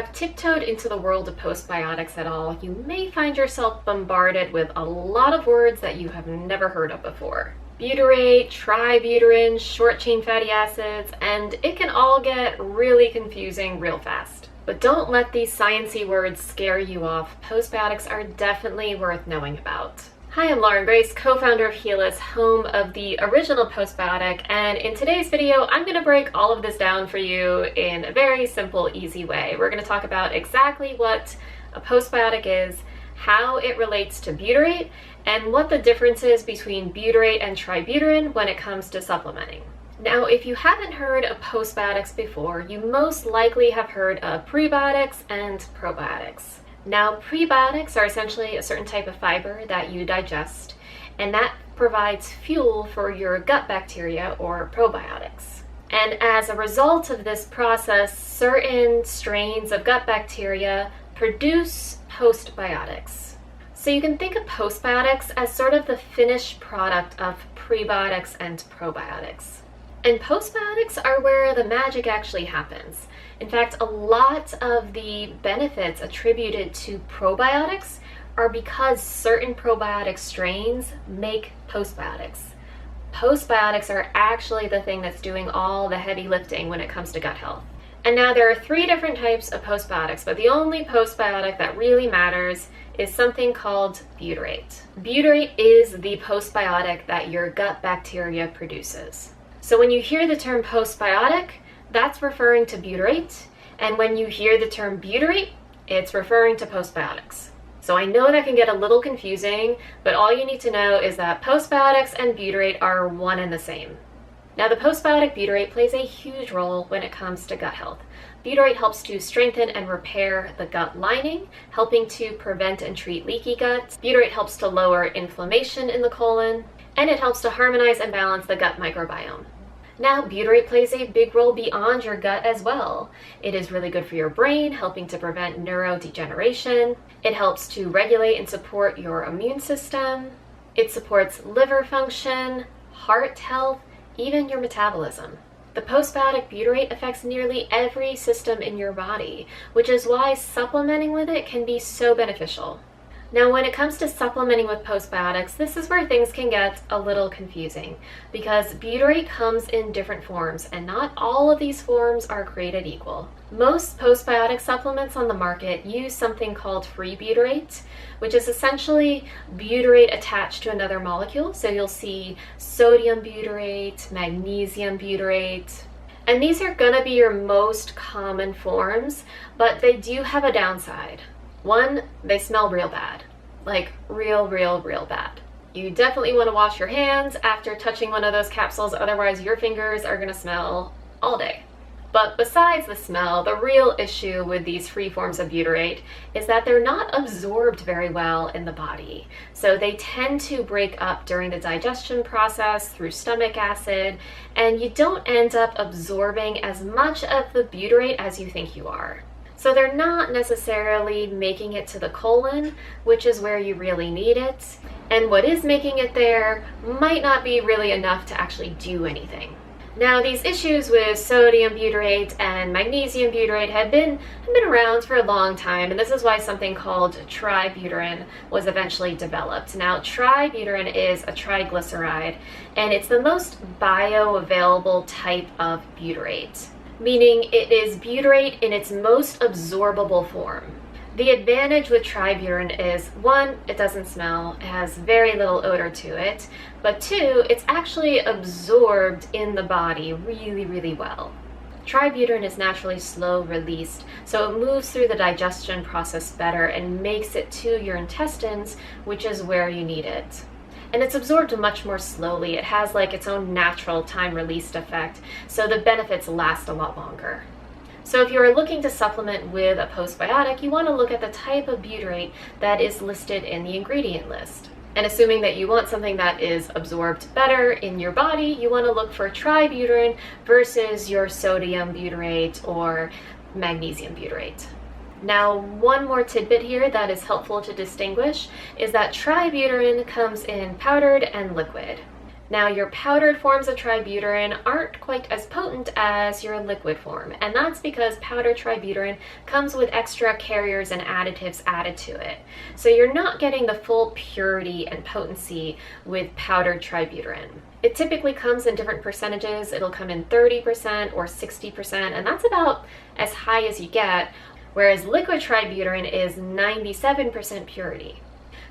have tiptoed into the world of postbiotics at all, you may find yourself bombarded with a lot of words that you have never heard of before. Butyrate, tributerine, short-chain fatty acids, and it can all get really confusing real fast. But don't let these sciencey words scare you off. Postbiotics are definitely worth knowing about. Hi, I'm Lauren Grace, co-founder of Healus, home of the original postbiotic, and in today's video, I'm going to break all of this down for you in a very simple, easy way. We're going to talk about exactly what a postbiotic is, how it relates to butyrate, and what the difference is between butyrate and tributerine when it comes to supplementing. Now, if you haven't heard of postbiotics before, you most likely have heard of prebiotics and probiotics. Now, prebiotics are essentially a certain type of fiber that you digest, and that provides fuel for your gut bacteria or probiotics. And as a result of this process, certain strains of gut bacteria produce postbiotics. So you can think of postbiotics as sort of the finished product of prebiotics and probiotics. And postbiotics are where the magic actually happens. In fact, a lot of the benefits attributed to probiotics are because certain probiotic strains make postbiotics. Postbiotics are actually the thing that's doing all the heavy lifting when it comes to gut health. And now there are 3 different types of postbiotics, but the only postbiotic that really matters is something called butyrate. Butyrate is the postbiotic that your gut bacteria produces. So when you hear the term postbiotic, that's referring to butyrate, and when you hear the term butyrate, it's referring to postbiotics. So I know that can get a little confusing, but all you need to know is that postbiotics and butyrate are one and the same. Now, the postbiotic butyrate plays a huge role when it comes to gut health. Butyrate helps to strengthen and repair the gut lining, helping to prevent and treat leaky gut. Butyrate helps to lower inflammation in the colon, and it helps to harmonize and balance the gut microbiome. Now, butyrate plays a big role beyond your gut as well. It is really good for your brain, helping to prevent neurodegeneration. It helps to regulate and support your immune system. It supports liver function, heart health, even your metabolism. The postbiotic butyrate affects nearly every system in your body, which is why supplementing with it can be so beneficial. Now, when it comes to supplementing with postbiotics, this is where things can get a little confusing because butyrate comes in different forms and not all of these forms are created equal. Most postbiotic supplements on the market use something called free butyrate, which is essentially butyrate attached to another molecule. So you'll see sodium butyrate, magnesium butyrate, and these are going to be your most common forms, but they do have a downside. One, they smell real bad, like real bad. You definitely want to wash your hands after touching one of those capsules, otherwise your fingers are going to smell all day. But besides the smell, the real issue with these free forms of butyrate is that they're not absorbed very well in the body. So they tend to break up during the digestion process through stomach acid, and you don't end up absorbing as much of the butyrate as you think you are. So they're not necessarily making it to the colon, which is where you really need it. And what is making it there might not be really enough to actually do anything. Now, these issues with sodium butyrate and magnesium butyrate have been around for a long time, and this is why something called tributerine was eventually developed. Now, tributerine is a triglyceride, and it's the most bioavailable type of butyrate, meaning it is butyrate in its most absorbable form. The advantage with tributerine is, 1, it doesn't smell, it has very little odor to it, but 2, it's actually absorbed in the body really well. Tributerine is naturally slow released, so it moves through the digestion process better and makes it to your intestines, which is where you need it. And it's absorbed much more slowly. It has like its own natural time-released effect, so the benefits last a lot longer. So if you're looking to supplement with a postbiotic, you want to look at the type of butyrate that is listed in the ingredient list. And assuming that you want something that is absorbed better in your body, you want to look for tributerine versus your sodium butyrate or magnesium butyrate. Now, one more tidbit here that is helpful to distinguish is that tributerine comes in powdered and liquid. Now, your powdered forms of tributyrin aren't quite as potent as your liquid form, and that's because powdered tributyrin comes with extra carriers and additives added to it. So you're not getting the full purity and potency with powdered tributyrin. It typically comes in different percentages. It'll come in 30% or 60%, and that's about as high as you get, whereas liquid tributyrin is 97% purity.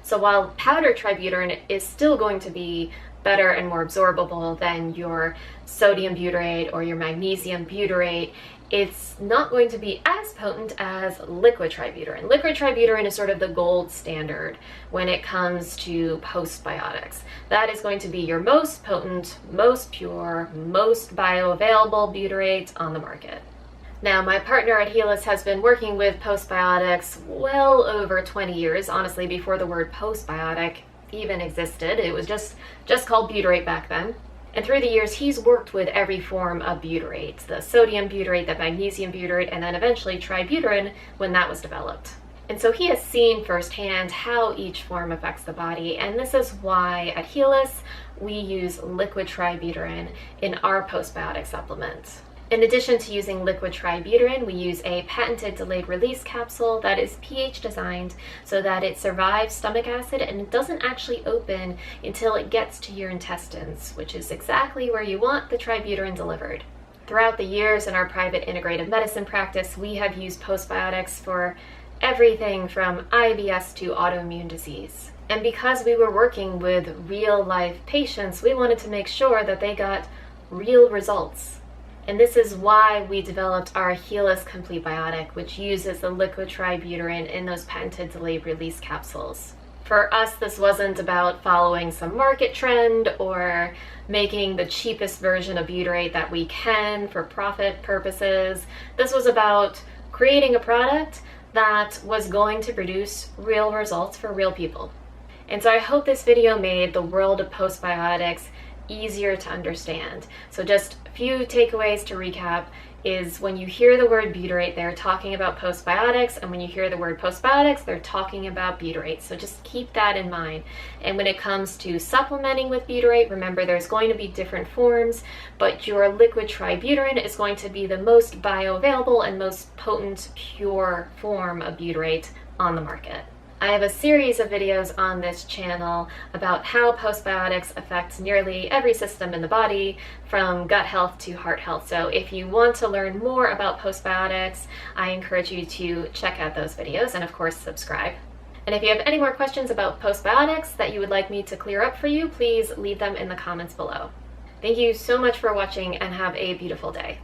So while powdered tributyrin is still going to be better and more absorbable than your sodium butyrate or your magnesium butyrate, it's not going to be as potent as liquid tributyrin. Liquid tributyrin is sort of the gold standard when it comes to postbiotics. That is going to be your most potent, most pure, most bioavailable butyrate on the market. Now, my partner at Healus has been working with postbiotics well over 20 years, honestly, before the word postbiotic even existed. It was just called butyrate back then. And through the years, he's worked with every form of butyrate, the sodium butyrate, the magnesium butyrate, and then eventually tributyrin when that was developed. And so he has seen firsthand how each form affects the body, and this is why at Healus we use liquid tributyrin in our postbiotic supplement. In addition to using liquid tributyrin, we use a patented delayed release capsule that is pH designed so that it survives stomach acid and it doesn't actually open until it gets to your intestines, which is exactly where you want the tributyrin delivered. Throughout the years in our private integrative medicine practice, we have used postbiotics for everything from IBS to autoimmune disease. And because we were working with real life patients, we wanted to make sure that they got real results. And this is why we developed our Healus Complete Biotic, which uses the liquid tributyrin in those patented delayed release capsules. For us, this wasn't about following some market trend or making the cheapest version of butyrate that we can for profit purposes. This was about creating a product that was going to produce real results for real people. And so I hope this video made the world of postbiotics easier to understand. So just a few takeaways to recap is when you hear the word butyrate, they're talking about postbiotics, and when you hear the word postbiotics, they're talking about butyrate. So just keep that in mind. And when it comes to supplementing with butyrate, remember there's going to be different forms, but your liquid tributyrin is going to be the most bioavailable and most potent, pure form of butyrate on the market. I have a series of videos on this channel about how postbiotics affect nearly every system in the body, from gut health to heart health. So if you want to learn more about postbiotics, I encourage you to check out those videos and of course subscribe. And if you have any more questions about postbiotics that you would like me to clear up for you, please leave them in the comments below. Thank you so much for watching and have a beautiful day.